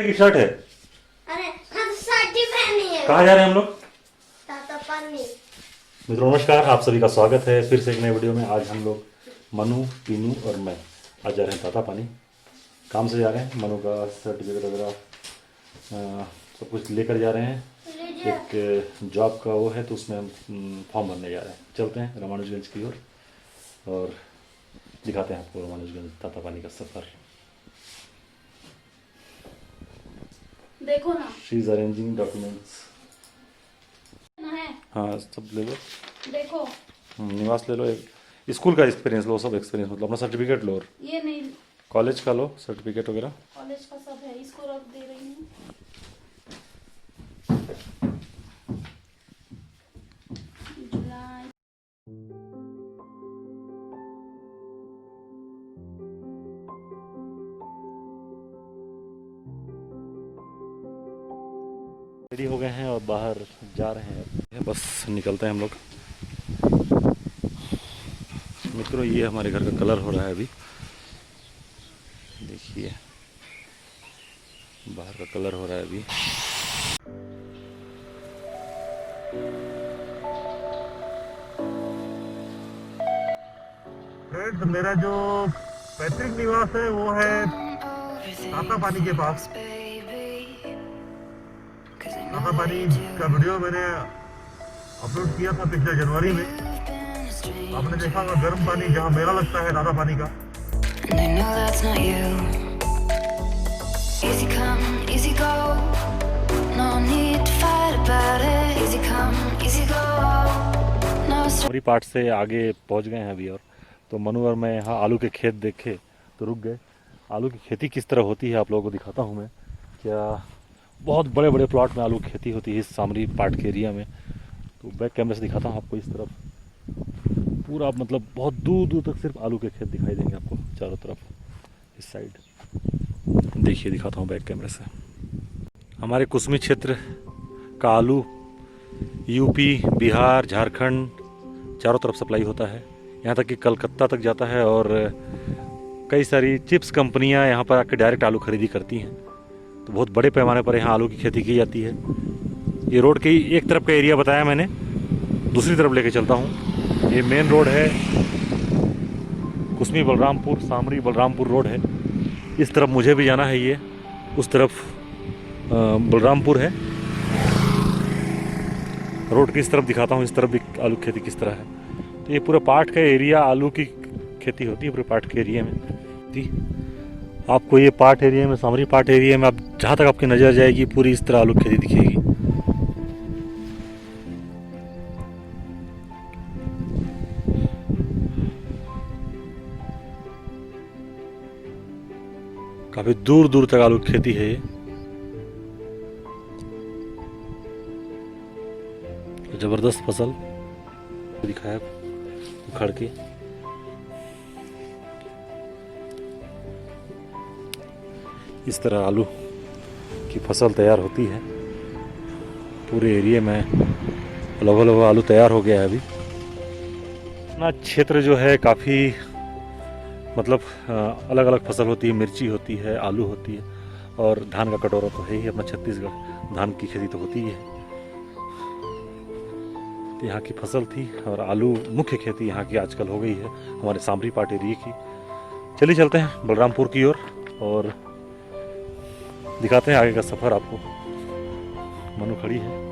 की शर्ट है। अरे हम शर्ट ही पहनी है। कहाँ जा रहे हैं हम लोग? ताता पानी। मित्रों नमस्कार, आप सभी का स्वागत है फिर से एक नए वीडियो में। आज हम लोग मनु, पीनू और मैं आज जा रहे हैं ताता पानी। काम से जा रहे हैं। मनु का सर्टिफिकेट वगैरह सब कुछ लेकर जा रहे हैं। एक जॉब का वो है तो उसमें हम फॉर्म भरने जा रहे हैं। चलते हैं रामानुजगंज की ओर और दिखाते हैं आपको रामानुजगंज ताता पानी का सफ़र। देखो ना, शी इज अरेंजिंग डॉक्यूमेंट्स। है हाँ सब ले लो। देखो निवास ले लो, एक स्कूल का एक्सपीरियंस लो, सब एक्सपीरियंस मतलब अपना सर्टिफिकेट लो और ये नहीं, कॉलेज का लो सर्टिफिकेट वगैरह। कॉलेज का सब है, इसको रख दे रही हूँ। जुलाई रेडी हो गए हैं और बाहर जा रहे हैं। बस निकलते हैं हम लोग। मित्रों ये हमारे घर का कलर हो रहा है अभी, देखिए बाहर का कलर हो रहा है अभी। फ्रेंड्स, मेरा जो पैतृक निवास है वो है ताता पानी के पास। ताता पानी का वीडियो मैंने अपलोड किया था पिछले जनवरी में। आपने देखा होगा गर्म पानी जहाँ मेला लगता है ताता पानी का। हमारी पार्ट से आगे पहुंच गए हैं अभी। और तो मनु और मैं यहाँ आलू के खेत देखे तो रुक गए। आलू की खेती किस तरह होती है आप लोगों को दिखाता हूँ मैं। क्या बहुत बड़े बड़े प्लॉट में आलू की खेती होती है इस सामरी पार्ट के एरिया में। तो बैक कैमरे से दिखाता हूँ आपको। इस तरफ पूरा मतलब बहुत दूर दूर तक सिर्फ आलू के खेत दिखाई देंगे आपको चारों तरफ। इस साइड देखिए, दिखाता हूँ बैक कैमरे से। हमारे कुसमी क्षेत्र का आलू यूपी, बिहार, झारखंड चारों तरफ सप्लाई होता है। यहाँ तक कि कलकत्ता तक जाता है और कई सारी चिप्स कंपनियाँ यहाँ पर आकर डायरेक्ट आलू खरीदी करती हैं। तो बहुत बड़े पैमाने पर यहाँ आलू की खेती की जाती है। ये रोड के एक तरफ का एरिया बताया मैंने, दूसरी तरफ लेके चलता हूँ। ये मेन रोड है, कुसमी बलरामपुर, सामरी बलरामपुर रोड है। इस तरफ मुझे भी जाना है। ये उस तरफ बलरामपुर है। रोड की इस तरफ दिखाता हूँ, इस तरफ भी आलू खेती किस तरह है। तो ये पूरा पाट का एरिया आलू की खेती होती है पूरे पाट के एरिया में। आपको ये पाट एरिया में, सामरी पाट एरिया में, आप जहाँ तक आपकी नज़र जाएगी पूरी इस तरह आलू की खेती दिखेगी। काफी दूर दूर तक आलू की खेती है ये। जबरदस्त फसल दिखाया उखड़ के। इस तरह आलू की फसल तैयार होती है पूरे एरिया में। लगभग आलू तैयार हो गया है अभी। अपना क्षेत्र जो है काफ़ी मतलब अलग अलग फसल होती है। मिर्ची होती है, आलू होती है और धान का कटोरा तो है ही। अपना छत्तीसगढ़ धान की खेती तो होती ही है। तो यहाँ की फसल थी और आलू मुख्य खेती यहाँ की आजकल हो गई है हमारे सामरी पाट एरिया की। चलिए चलते हैं बलरामपुर की ओर और दिखाते हैं आगे का सफ़र आपको। मनु खड़ी है।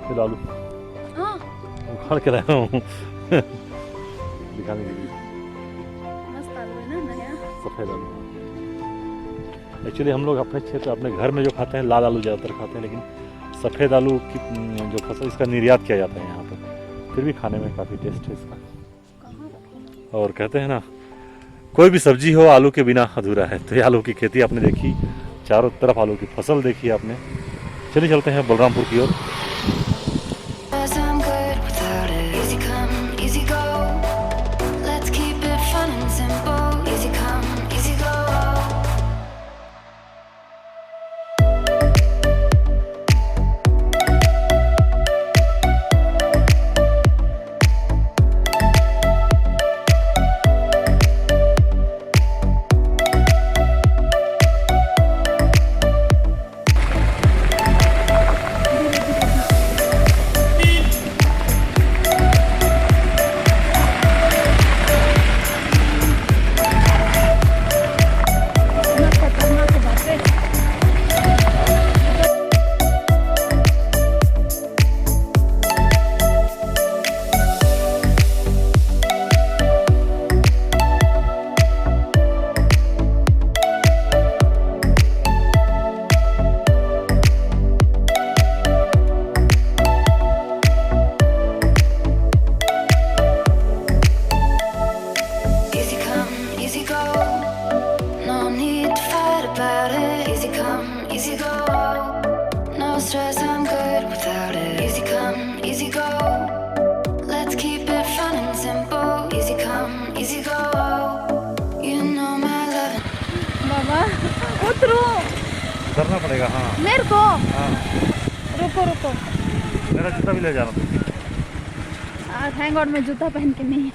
ये आलू उखाड़ के लाया हूँ दिखाने के लिए। मस्त आलू है ना, नया सफ़ेद आलू। एक्चुअली हम लोग अपने क्षेत्र, अपने घर में जो खाते हैं लाल आलू ज़्यादातर खाते हैं, लेकिन सफ़ेद आलू की जो फसल इसका निर्यात किया जाता है यहाँ पर। फिर भी खाने में काफ़ी टेस्ट है इसका। और कहते हैं ना, कोई भी सब्जी हो आलू के बिना अधूरा है। तो ये आलू की खेती आपने देखी, चारों तरफ आलू की फसल देखी आपने। चलिए चलते हैं बलरामपुर की ओर। उतरना पड़ेगा। हाँ मेरे को हाँ, रुको रुको। मेरा जूता भी ले जाना तुम। थैंक गॉड मैं जूता पहन के नहीं।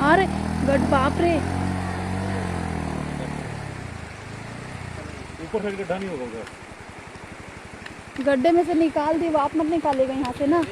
अरे गड बाप रे, ऊपर से गड्ढा नहीं होगा उधर। गड्ढे में से निकाल दी, वो आप मत निकालेगा यहाँ से ना।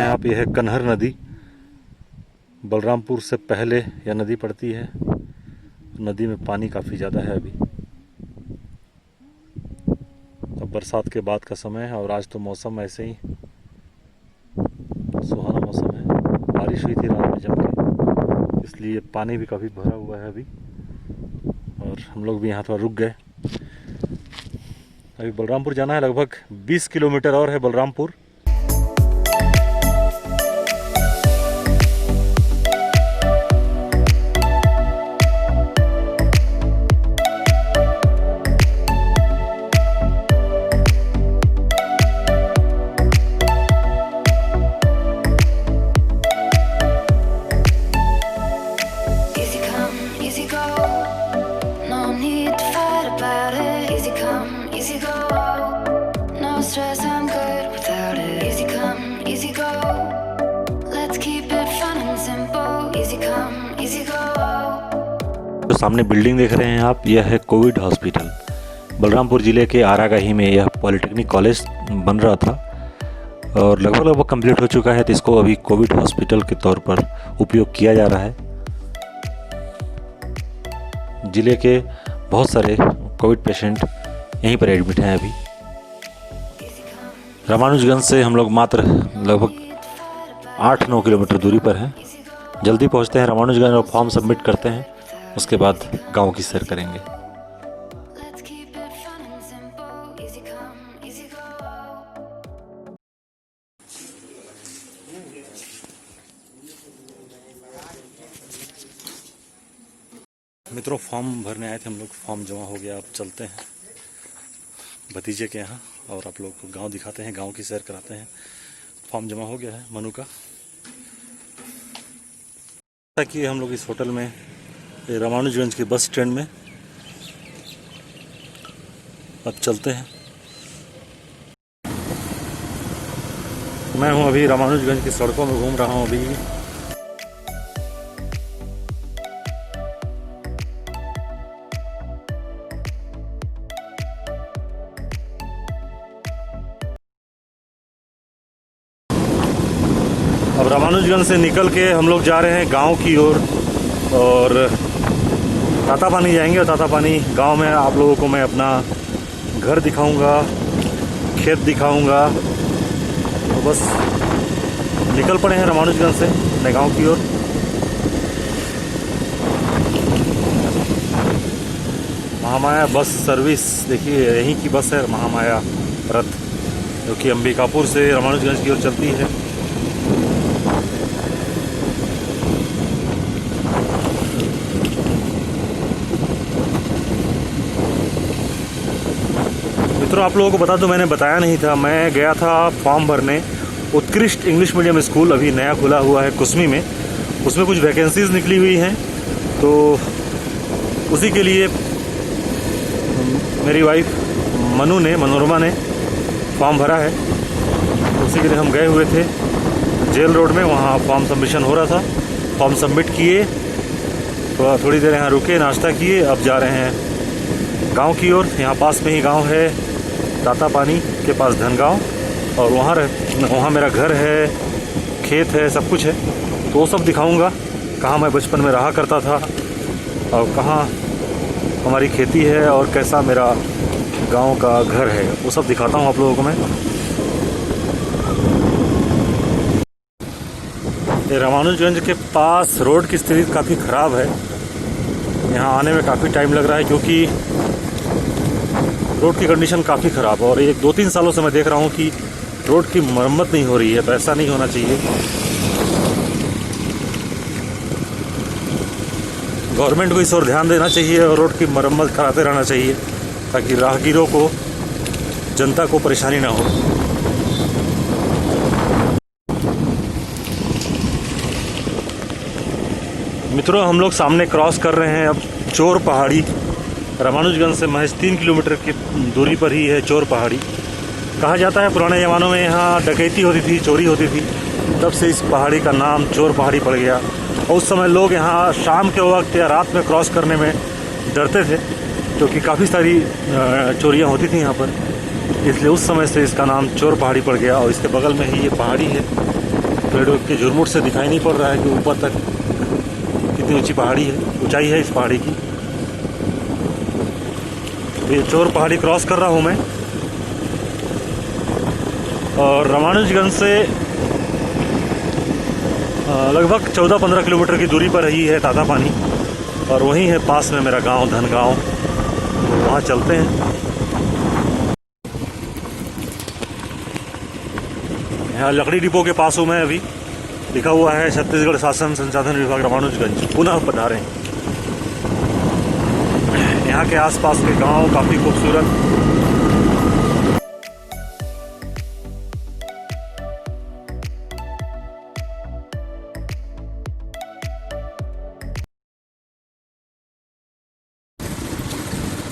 आप ये है कन्हर नदी, बलरामपुर से पहले यह नदी पड़ती है। नदी में पानी काफ़ी ज़्यादा है अभी। अब बरसात के बाद का समय है और आज तो मौसम ऐसे ही सुहाना मौसम है। बारिश हुई थी रात में जम के, इसलिए पानी भी काफ़ी भरा हुआ है अभी। और हम लोग भी यहाँ थोड़ा रुक गए। अभी बलरामपुर जाना है, लगभग 20 किलोमीटर और है बलरामपुर। तो सामने बिल्डिंग देख रहे हैं आप, यह है कोविड हॉस्पिटल। बलरामपुर ज़िले के आरागाही में यह पॉलिटेक्निक कॉलेज बन रहा था और लगभग कंप्लीट हो चुका है। तो इसको अभी कोविड हॉस्पिटल के तौर पर उपयोग किया जा रहा है। ज़िले के बहुत सारे कोविड पेशेंट यहीं पर एडमिट हैं अभी। रामानुजगंज से हम लोग मात्र लगभग 8-9 किलोमीटर दूरी पर हैं। जल्दी पहुंचते हैं रामानुजगंज और फॉर्म सबमिट करते हैं, उसके बाद गांव की सैर करेंगे। मित्रों, फॉर्म भरने आए थे हम लोग, फॉर्म जमा हो गया। अब चलते हैं भतीजे के यहाँ और आप लोग को गांव दिखाते हैं, गांव की सैर कराते हैं। फॉर्म जमा हो गया है मनु का। ताकि हम लोग इस होटल में रामानुजगंज के बस स्टैंड में अब चलते हैं। मैं हूं अभी रामानुजगंज की सड़कों में घूम रहा हूं अभी। अब रामानुजगंज से निकल के हम लोग जा रहे हैं गांव की ओर और तातापानी जाएंगे। और तातापानी गांव में आप लोगों को मैं अपना घर दिखाऊंगा, खेत दिखाऊंगा। तो बस निकल पड़े हैं रामानुजगंज से अपने गांव की ओर। महामाया बस सर्विस देखिए, यहीं की बस है महामाया रथ, जो कि अंबिकापुर से रामानुजगंज की ओर चलती है। मित्रों, आप लोगों को बता दूं, मैंने बताया नहीं था, मैं गया था फॉर्म भरने उत्कृष्ट इंग्लिश मीडियम स्कूल, अभी नया खुला हुआ है कुसमी में। उसमें कुछ वैकेंसीज निकली हुई हैं, तो उसी के लिए मेरी वाइफ मनोरमा ने फॉर्म भरा है। उसी के लिए हम गए हुए थे जेल रोड में, वहाँ फॉर्म सबमिशन हो रहा था। फॉर्म सबमिट किए, तो थोड़ी देर यहाँ रुके, नाश्ता किए, अब जा रहे हैं गांव की ओर। यहाँ पास में ही गांव है, तातापानी के पास धनगांव, और वहाँ मेरा घर है, खेत है, सब कुछ है। तो वो सब दिखाऊंगा, कहाँ मैं बचपन में रहा करता था और कहाँ हमारी खेती है और कैसा मेरा गांव का घर है, वो सब दिखाता हूँ आप लोगों को मैं। ये रामानुजगंज के पास रोड की स्थिति काफ़ी ख़राब है। यहाँ आने में काफ़ी टाइम लग रहा है क्योंकि रोड की कंडीशन काफ़ी ख़राब है, और एक 2-3 सालों से मैं देख रहा हूँ कि रोड की मरम्मत नहीं हो रही है। तो ऐसा नहीं होना चाहिए। गवर्नमेंट को इस ओर ध्यान देना चाहिए और रोड की मरम्मत कराते रहना चाहिए ताकि राहगीरों को, जनता को परेशानी ना हो। मित्रों, हम लोग सामने क्रॉस कर रहे हैं अब चोर पहाड़ी। रामानुजगंज से महज 3 किलोमीटर की दूरी पर ही है चोर पहाड़ी। कहा जाता है पुराने ज़मानों में यहाँ डकैती होती थी, चोरी होती थी, तब से इस पहाड़ी का नाम चोर पहाड़ी पड़ गया। और उस समय लोग यहाँ शाम के वक्त या रात में क्रॉस करने में डरते थे क्योंकि काफ़ी सारी चोरियाँ होती थी यहाँ पर, इसलिए उस समय से इसका नाम चोर पहाड़ी पड़ गया। और इसके बगल में ही ये पहाड़ी है। पेड़ों के झुरमुट से दिखाई नहीं पड़ रहा है कि ऊपर तक कितनी ऊंची पहाड़ी है, ऊंचाई है इस पहाड़ी की। ये चोर पहाड़ी क्रॉस कर रहा हूँ मैं, और रामानुजगंज से लगभग 14-15 किलोमीटर की दूरी पर ही है तातापानी, और वहीं है पास में मेरा गांव धनगांव। तो वहाँ चलते हैं। यहाँ लकड़ी डिपो के पास हूँ मैं अभी। लिखा हुआ है छत्तीसगढ़ शासन संसाधन विभाग रामानुजगंज, पुनः पधारें। यहाँ के आसपास के गांव काफ़ी खूबसूरत।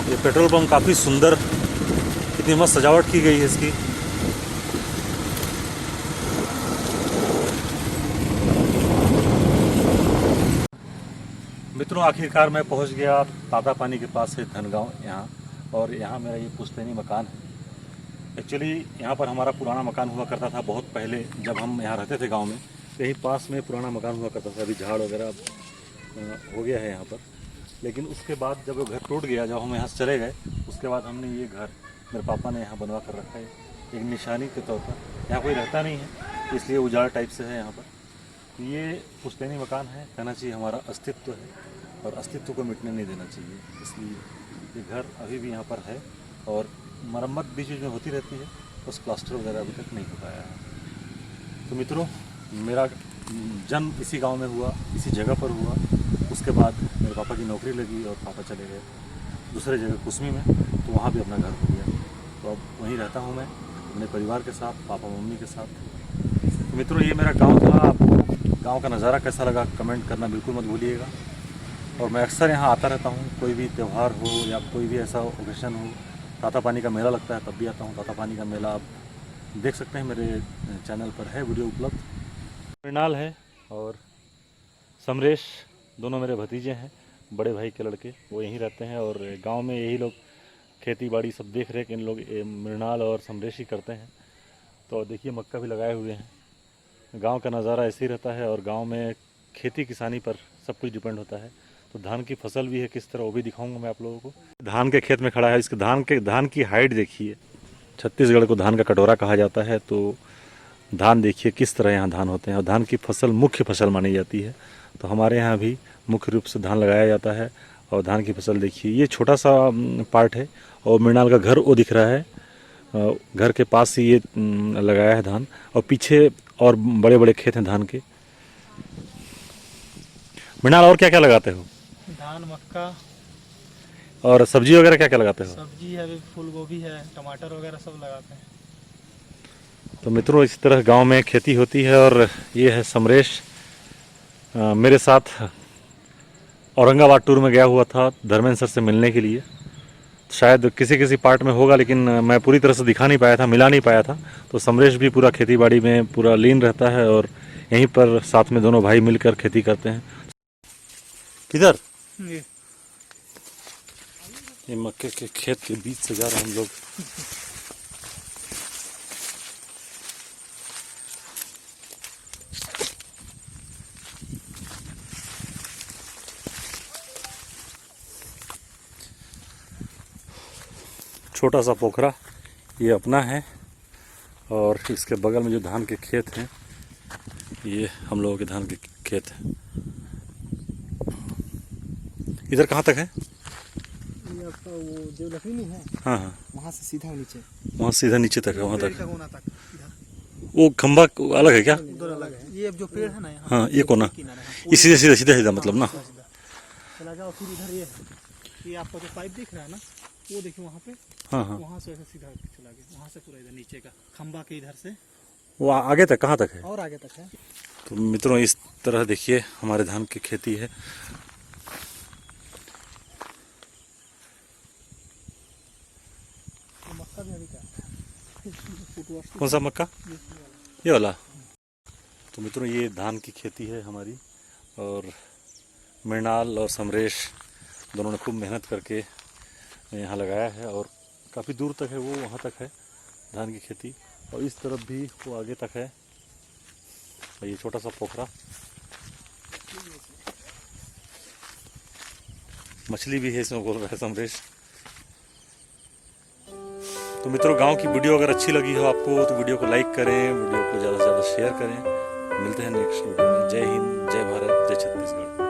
ये पेट्रोल पंप काफ़ी सुंदर, कितनी मस्त सजावट की गई है इसकी। मित्रों, आखिरकार मैं पहुंच गया तातापानी के पास है धनगांव यहाँ, और यहाँ मेरा ये पुश्तैनी मकान है। एक्चुअली यहाँ पर हमारा पुराना मकान हुआ करता था बहुत पहले, जब हम यहाँ रहते थे गांव में। यहीं पास में पुराना मकान हुआ करता था। अभी झाड़ वगैरह हो गया है यहाँ पर, लेकिन उसके बाद जब वो घर टूट गया, जब हम यहाँ से चले गए, उसके बाद हमने ये घर मेरे पापा ने यहाँ बनवा कर रखा है एक निशानी के तौर पर। यहाँ कोई रहता नहीं है, इसलिए उजाड़ टाइप से है यहाँ पर। ये पुश्तैनी मकान है, कहना चाहिए हमारा अस्तित्व है, और अस्तित्व को मिटने नहीं देना चाहिए। इसलिए ये घर अभी भी यहाँ पर है, और मरम्मत बीच बीच में होती रहती है, बस प्लास्टर वगैरह अभी तक नहीं हो पाया है। तो मित्रों, मेरा जन्म इसी गांव में हुआ, इसी जगह पर हुआ। उसके बाद मेरे पापा की नौकरी लगी और पापा चले गए दूसरे जगह कुसमी में, तो वहाँ भी अपना घर हो गया। तो अब वहीं रहता हूँ मैं अपने परिवार के साथ, पापा मम्मी के साथ। तो मित्रों, ये मेरा गांव था। आपको गांव का नज़ारा कैसा लगा कमेंट करना बिल्कुल मत भूलिएगा। और मैं अक्सर यहाँ आता रहता हूँ, कोई भी त्यौहार हो या कोई भी ऐसा ओकेशन हो, तातापानी का मेला लगता है तब भी आता हूँ। तातापानी का मेला आप देख सकते हैं, मेरे चैनल पर है वीडियो उपलब्ध। मृणाल है और समरेश, दोनों मेरे भतीजे हैं, बड़े भाई के लड़के। वो यहीं रहते हैं और गांव में यही लोग खेती बाड़ी सब देख रहे हैं कि इन लोग मृणाल और समरेश ही करते हैं। तो देखिए, मक्का भी लगाए हुए हैं। गांव का नज़ारा ऐसे ही रहता है, और गांव में खेती किसानी पर सब कुछ डिपेंड होता है। तो धान की फसल भी है किस तरह, वो भी दिखाऊंगा मैं आप लोगों को। धान के खेत में खड़ा है। इसके धान की हाइट देखिए। छत्तीसगढ़ को धान का कटोरा कहा जाता है। तो धान देखिए किस तरह यहाँ धान होते हैं, और धान की फसल मुख्य फसल मानी जाती है। तो हमारे यहाँ भी मुख्य रूप से धान लगाया जाता है, और धान की फसल देखिए। ये छोटा सा पार्ट है, और मृणाल का घर वो दिख रहा है। घर के पास ही ये लगाया है धान, और पीछे और बड़े बड़े खेत हैं धान के। मृणाल, और क्या क्या लगाते हो? धान, मक्का और सब्जी वगैरह क्या क्या लगाते हो? सब्जी है, अभी फूल गोभी है, टमाटर वगैरह सब लगाते हैं। तो मित्रों, इस तरह गांव में खेती होती है। और ये है समरेश, मेरे साथ औरंगाबाद टूर में गया हुआ था धर्मेंद्र सर से मिलने के लिए। शायद किसी पार्ट में होगा, लेकिन मैं पूरी तरह से दिखा नहीं पाया था, मिला नहीं पाया था। तो समरेश भी पूरा खेती बाड़ी में पूरा लीन रहता है, और यहीं पर साथ में दोनों भाई मिलकर खेती करते हैं। किधर? ये मक्के के खेत के बीच से जा रहे हैं हम लोग। छोटा सा पोखरा ये अपना है और इसके बगल में जो धान के खेत हैं ये हम लोगों के धान के खेत हैं। इधर कहाँ तक है? ये आपका वो जो लकड़ी नहीं है, हाँ हाँ, वहाँ से सीधा नीचे, वहाँ सीधा नीचे तक है, वहाँ तक। कोना तक इधर वो खंबा अलग है क्या? उधर अलग है। ये जो पेड़ है ना यहाँ हाँ, ये कोना किनारे, हाँ, ये सीधे सीधे सीधे सीधा मतलब ना। सीधा चला जाओ। फिर इधर ये आपका जो पाइप दिख रहा है ना, वो देखिए वहाँ पे, हाँ हाँ, वहाँ से ऐसे सीधा चला गया, वहाँ से पूरा इधर नीचे का खंबा के इधर से वो आगे तक कहाँ तक है? और आगे तक है। तो मित्रों इस तरह देखिए हमारे धान की खेती है। मक्का भी अभी का कौन सा मक्का? ये वाला। तो मित्रों ये धान की खेती है हमारी और मृणाल और समरेश दोनों ने खूब मेहनत करके यहाँ लगाया है और काफ़ी दूर तक है, वो वहाँ तक है धान की खेती और इस तरफ भी वो आगे तक है। और ये छोटा सा पोखरा, मछली भी है इसमें बोल रहा है समरेश। तो मित्रों गांव की वीडियो अगर अच्छी लगी हो आपको तो वीडियो को लाइक करें, वीडियो को ज़्यादा से ज़्यादा शेयर करें। मिलते हैं नेक्स्ट वीडियो में। जय हिंद, जय भारत, जय छत्तीसगढ़।